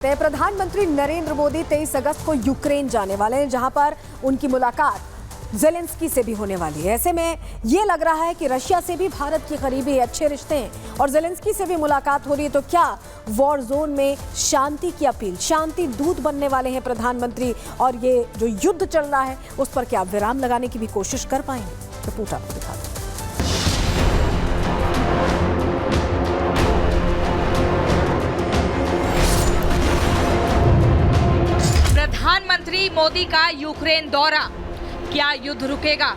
प्रधानमंत्री नरेंद्र मोदी 23 अगस्त को यूक्रेन जाने वाले हैं, जहां पर उनकी मुलाकात ज़ेलेंस्की से भी होने वाली है। ऐसे में ये लग रहा है कि रशिया से भी भारत की करीबी अच्छे रिश्ते हैं और ज़ेलेंस्की से भी मुलाकात हो रही है। तो क्या वॉर जोन में शांति की अपील, शांति दूत बनने वाले हैं प्रधानमंत्री और ये जो युद्ध चल रहा है उस पर क्या विराम लगाने की भी कोशिश कर पाएंगे? रिपोर्ट आपको दिखा दें। प्रधानमंत्री मोदी का यूक्रेन दौरा, क्या युद्ध रुकेगा?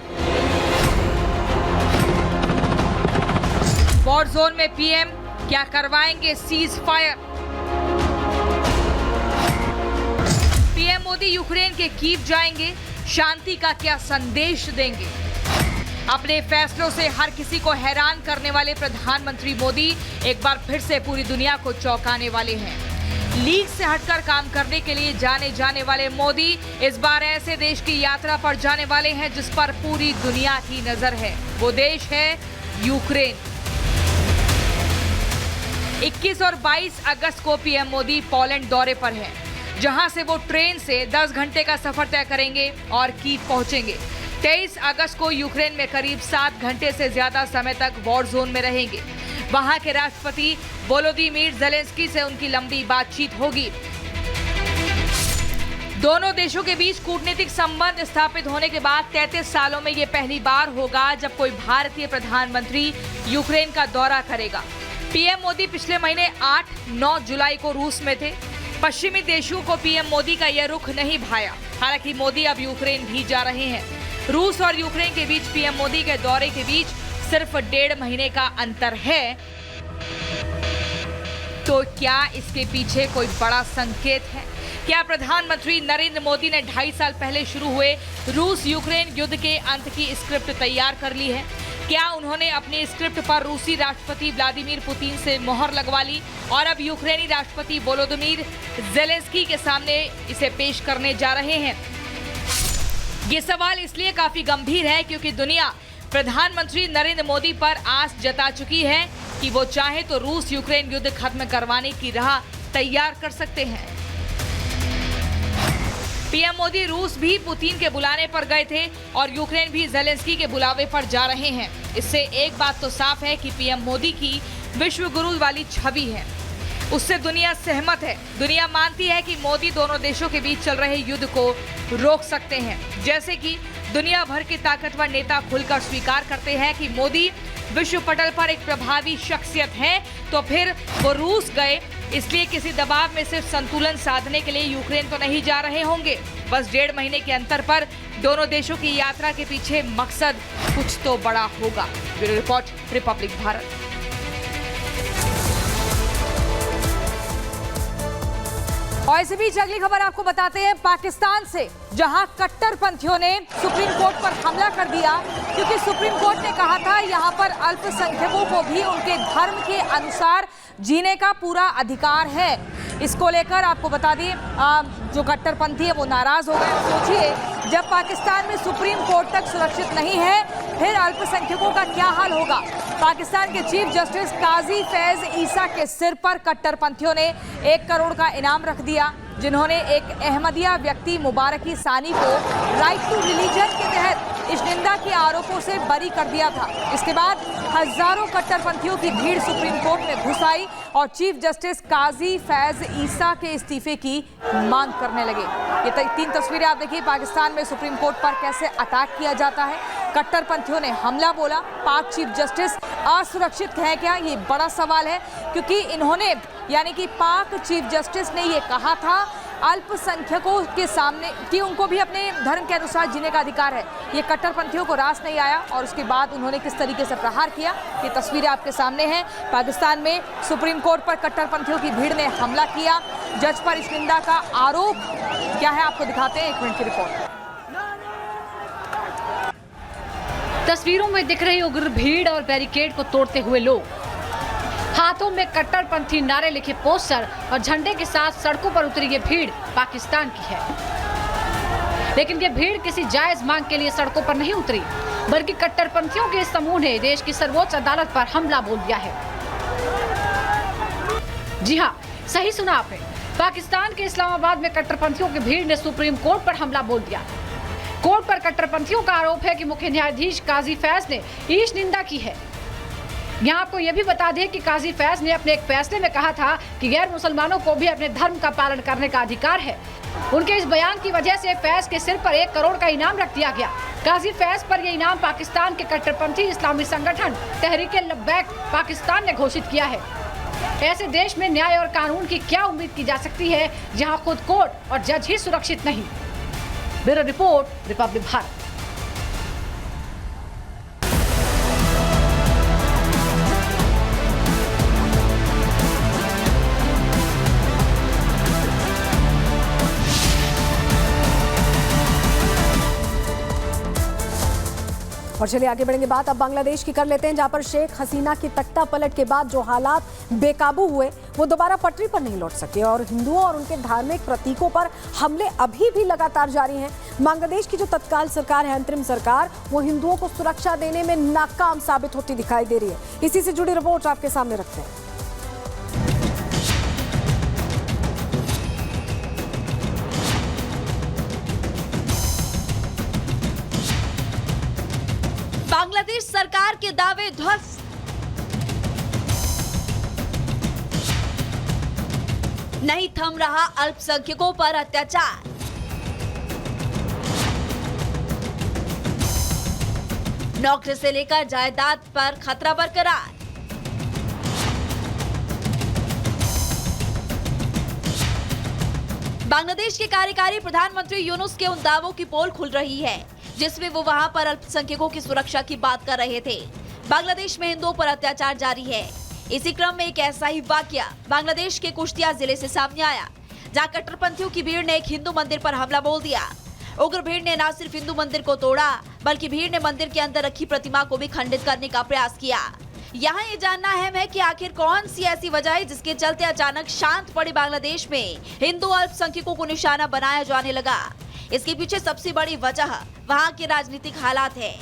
वॉर जोन में पीएम क्या करवाएंगे cease fire? PM Modi Ukraine के कीव जाएंगे, शांति का क्या संदेश देंगे? अपने फैसलों से हर किसी को हैरान करने वाले प्रधानमंत्री मोदी एक बार फिर से पूरी दुनिया को चौंकाने वाले हैं। लीग से हटकर काम करने के लिए जाने जाने वाले मोदी इस बार ऐसे देश की यात्रा पर जाने वाले हैं जिस पर पूरी दुनिया की नजर है। वो देश है यूक्रेन। 21 और 22 अगस्त को पीएम मोदी पोलैंड दौरे पर हैं, जहां से वो ट्रेन से 10 घंटे का सफर तय करेंगे और कीव पहुंचेंगे। 23 अगस्त को यूक्रेन में करीब 7 घंटे से ज्यादा समय तक वॉर जोन में रहेंगे। वहां के राष्ट्रपति वोलोदिमीर ज़ेलेंस्की से उनकी लंबी बातचीत होगी। दोनों देशों के बीच कूटनीतिक संबंध स्थापित होने के बाद 33 सालों में ये पहली बार होगा जब कोई भारतीय प्रधानमंत्री यूक्रेन का दौरा करेगा। पीएम मोदी पिछले महीने 8-9 जुलाई को रूस में थे। पश्चिमी देशों को पीएम मोदी का यह रुख नहीं भाया। हालांकि मोदी अब यूक्रेन भी जा रहे हैं। रूस और यूक्रेन के बीच पीएम मोदी के दौरे के बीच सिर्फ 1.5 महीने का अंतर है। तो क्या इसके पीछे कोई बड़ा संकेत है? क्या प्रधानमंत्री नरेंद्र मोदी ने 2.5 साल पहले शुरू हुए रूस यूक्रेन युद्ध के अंत की स्क्रिप्ट तैयार कर ली है? क्या उन्होंने अपनी स्क्रिप्ट पर रूसी राष्ट्रपति व्लादिमीर पुतिन से मोहर लगवा ली और अब यूक्रेनी राष्ट्रपति वोलोदिमीर ज़ेलेंस्की के सामने इसे पेश करने जा रहे हैं? ये सवाल इसलिए काफी गंभीर है क्योंकि दुनिया प्रधानमंत्री नरेंद्र मोदी पर आस जता चुकी है कि वो चाहे तो रूस यूक्रेन युद्ध खत्म करवाने की राह तैयार कर सकते हैं। पीएम मोदी रूस भी पुतिन के बुलाने पर गए थे और यूक्रेन भी ज़ेलेंस्की के बुलावे पर जा रहे हैं। इससे एक बात तो साफ है कि पीएम मोदी की विश्व गुरु वाली छवि है, उससे दुनिया सहमत है। दुनिया मानती है कि मोदी दोनों देशों के बीच चल रहे युद्ध को रोक सकते हैं। जैसे कि दुनिया भर के ताकतवर नेता खुलकर स्वीकार करते हैं कि मोदी विश्व पटल पर एक प्रभावी शख्सियत है, तो फिर वो रूस गए इसलिए किसी दबाव में सिर्फ संतुलन साधने के लिए यूक्रेन तो नहीं जा रहे होंगे। बस 1.5 महीने के अंतर पर दोनों देशों की यात्रा के पीछे मकसद कुछ तो बड़ा होगा। Bureau report, Republic Bharat. और इसी बीच अगली खबर आपको बताते हैं पाकिस्तान से, जहां कट्टरपंथियों ने सुप्रीम कोर्ट पर हमला कर दिया क्योंकि सुप्रीम कोर्ट ने कहा था यहां पर अल्पसंख्यकों को भी उनके धर्म के अनुसार जीने का पूरा अधिकार है। इसको लेकर आपको बता दें जो कट्टरपंथी है वो नाराज हो गए। सोचिए, जब पाकिस्तान में सुप्रीम कोर्ट तक सुरक्षित नहीं है फिर अल्पसंख्यकों का क्या हाल होगा। पाकिस्तान के चीफ जस्टिस काजी फैज ईसा के सिर पर कट्टरपंथियों ने 1 करोड़ का इनाम रख दिया, जिन्होंने एक अहमदिया व्यक्ति मुबारकी सानी को राइट टू रिलीजन के तहत इश्निंदा के आरोपों से बरी कर दिया था। इसके बाद हजारों कट्टरपंथियों की भीड़ सुप्रीम कोर्ट में घुस आई और चीफ जस्टिस काजी फैज ईसा के इस्तीफे की मांग करने लगे। ये 3 तस्वीरें आप देखिए पाकिस्तान में सुप्रीम कोर्ट पर कैसे अटैक किया जाता है। कट्टरपंथियों ने हमला बोला। पाक चीफ जस्टिस असुरक्षित है क्या, ये बड़ा सवाल है क्योंकि इन्होंने यानी कि पाक चीफ जस्टिस ने ये कहा था अल्पसंख्यकों के सामने कि उनको भी अपने धर्म के अनुसार जीने का अधिकार है। ये कट्टरपंथियों को रास नहीं आया और उसके बाद उन्होंने किस तरीके से प्रहार किया, ये तस्वीरें आपके सामने हैं। पाकिस्तान में सुप्रीम कोर्ट पर कट्टरपंथियों की भीड़ ने हमला किया। जज पर इश्निंदा का आरोप क्या है आपको दिखाते हैं, 1 मिनट की रिपोर्ट। तस्वीरों में दिख रही उग्र भीड़ और बैरिकेड को तोड़ते हुए लोग, हाथों में कट्टरपंथी नारे लिखे पोस्टर और झंडे के साथ सड़कों पर उतरी ये भीड़ पाकिस्तान की है। लेकिन ये भीड़ किसी जायज मांग के लिए सड़कों पर नहीं उतरी, बल्कि कट्टरपंथियों के इस समूह ने देश की सर्वोच्च अदालत पर हमला बोल दिया है। जी हाँ, सही सुना आपने, पाकिस्तान के इस्लामाबाद में कट्टरपंथियों की भीड़ ने सुप्रीम कोर्ट पर हमला बोल दिया। कोर्ट पर कट्टरपंथियों का आरोप है कि मुख्य न्यायाधीश काजी फैज ने ईश निंदा की है। यहाँ आपको यह भी बता दें कि काजी फैज ने अपने एक फैसले में कहा था कि गैर मुसलमानों को भी अपने धर्म का पालन करने का अधिकार है। उनके इस बयान की वजह से फैज के सिर पर 1 करोड़ का इनाम रख दिया गया। काजी फैज पर यह इनाम पाकिस्तान के कट्टरपंथी इस्लामी संगठन तहरीक-ए-लब्बैक पाकिस्तान ने घोषित किया है। ऐसे देश में न्याय और कानून की क्या उम्मीद की जा सकती है जहाँ खुद कोर्ट और जज ही सुरक्षित नहीं। Bureau report, Republic Bharat. और चलिए आगे बढ़ेंगे बात अब बांग्लादेश की कर लेते हैं, जहां पर शेख हसीना की तख्ता पलट के बाद जो हालात बेकाबू हुए वो दोबारा पटरी पर नहीं लौट सके और हिंदुओं और उनके धार्मिक प्रतीकों पर हमले अभी भी लगातार जारी हैं। बांग्लादेश की जो तत्काल सरकार है, अंतरिम सरकार, वो हिंदुओं को सुरक्षा देने में नाकाम साबित होती दिखाई दे रही है। इसी से जुड़ी रिपोर्ट आपके सामने रखते हैं। बांग्लादेश सरकार के दावे ध्वस्त। नहीं थम रहा अल्पसंख्यकों पर अत्याचार। नौकरी से लेकर जायदाद पर खतरा बरकरार। बांग्लादेश के कार्यकारी प्रधानमंत्री यूनुस के उन दावों की पोल खुल रही है जिसमें वो वहां पर अल्पसंख्यकों की सुरक्षा की बात कर रहे थे। बांग्लादेश में हिंदुओं पर अत्याचार जारी है। इसी क्रम में एक ऐसा ही वाकया बांग्लादेश के कुश्तिया जिले से सामने आया, जहां कट्टरपंथियों की भीड़ ने एक हिंदू मंदिर पर हमला बोल दिया। उग्र भीड़ ने न सिर्फ हिंदू मंदिर को तोड़ा, बल्कि भीड़ ने मंदिर के अंदर रखी प्रतिमा को भी खंडित करने का प्रयास किया। यहाँ ये जानना अहम है कि आखिर कौन सी ऐसी वजह है जिसके चलते अचानक शांत पड़े बांग्लादेश में हिंदू अल्पसंख्यकों को निशाना बनाया जाने लगा। इसके पीछे सबसे बड़ी वजह वहाँ के राजनीतिक हालात है,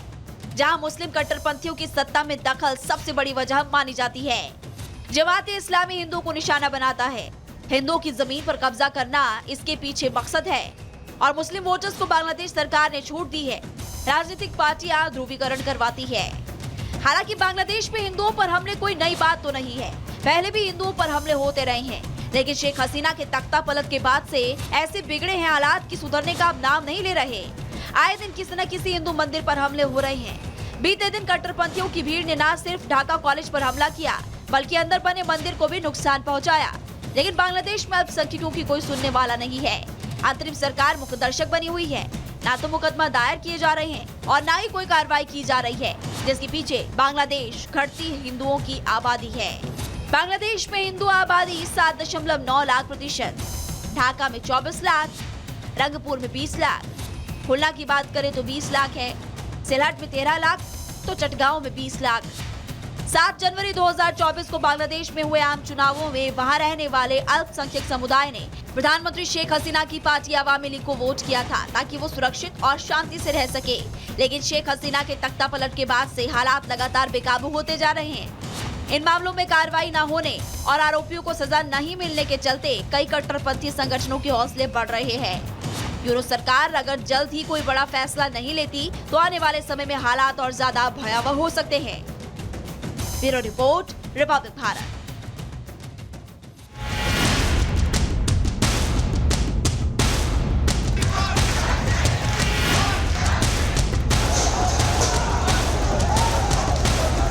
जहाँ मुस्लिम कट्टरपंथियों की सत्ता में दखल सबसे बड़ी वजह मानी जाती है। जमात-ए-इस्लामी हिंदुओं को निशाना बनाता है। हिंदुओं की जमीन पर कब्जा करना इसके पीछे मकसद है और मुस्लिम वोटर्स को बांग्लादेश सरकार ने छूट दी है। राजनीतिक पार्टियां ध्रुवीकरण करवाती है। हालांकि बांग्लादेश में हिंदुओं पर हमले कोई नई बात तो नहीं है, पहले भी हिंदुओं पर हमले होते रहे हैं, लेकिन शेख हसीना के तख्ता पलट के बाद से ऐसे बिगड़े हैं हालात कि सुधरने का अब नाम नहीं ले रहे। आए दिन किसी न किसी हिंदू मंदिर पर हमले हो रहे हैं। बीते दिन कट्टरपंथियों की भीड़ ने न सिर्फ ढाका कॉलेज पर हमला किया, बल्कि अंदर बने मंदिर को भी नुकसान पहुंचाया। लेकिन बांग्लादेश में अल्पसंख्यकों की कोई सुनने वाला नहीं है। अंतरिम सरकार मुकदर्शक बनी हुई है, ना तो मुकदमा दायर किए जा रहे हैं और ना ही कोई कार्रवाई की जा रही है, जिसके पीछे बांग्लादेश घटती हिंदुओं की आबादी है। बांग्लादेश में हिंदू आबादी 7.9 लाख प्रतिशत, ढाका में 24 लाख, रंगपुर में 20 लाख, खुलना की बात करें तो 20 लाख है, सिलहट में 13 लाख तो चटगांव में 20 लाख। 7 जनवरी 2024 को बांग्लादेश में हुए आम चुनावों में वहां रहने वाले अल्पसंख्यक समुदाय ने प्रधानमंत्री शेख हसीना की पार्टी अवामी लीग को वोट किया था ताकि वो सुरक्षित और शांति से रह सके। लेकिन शेख हसीना के तख्ता पलट के बाद से हालात लगातार बेकाबू होते जा रहे हैं। इन मामलों में कार्रवाई न होने और आरोपियों को सजा नहीं मिलने के चलते कई कट्टरपंथी संगठनों के हौसले बढ़ रहे हैं। यूरोप सरकार अगर जल्द ही कोई बड़ा फैसला नहीं लेती तो आने वाले समय में हालात और ज्यादा भयावह हो सकते हैं। Bureau report, Republic Bharat.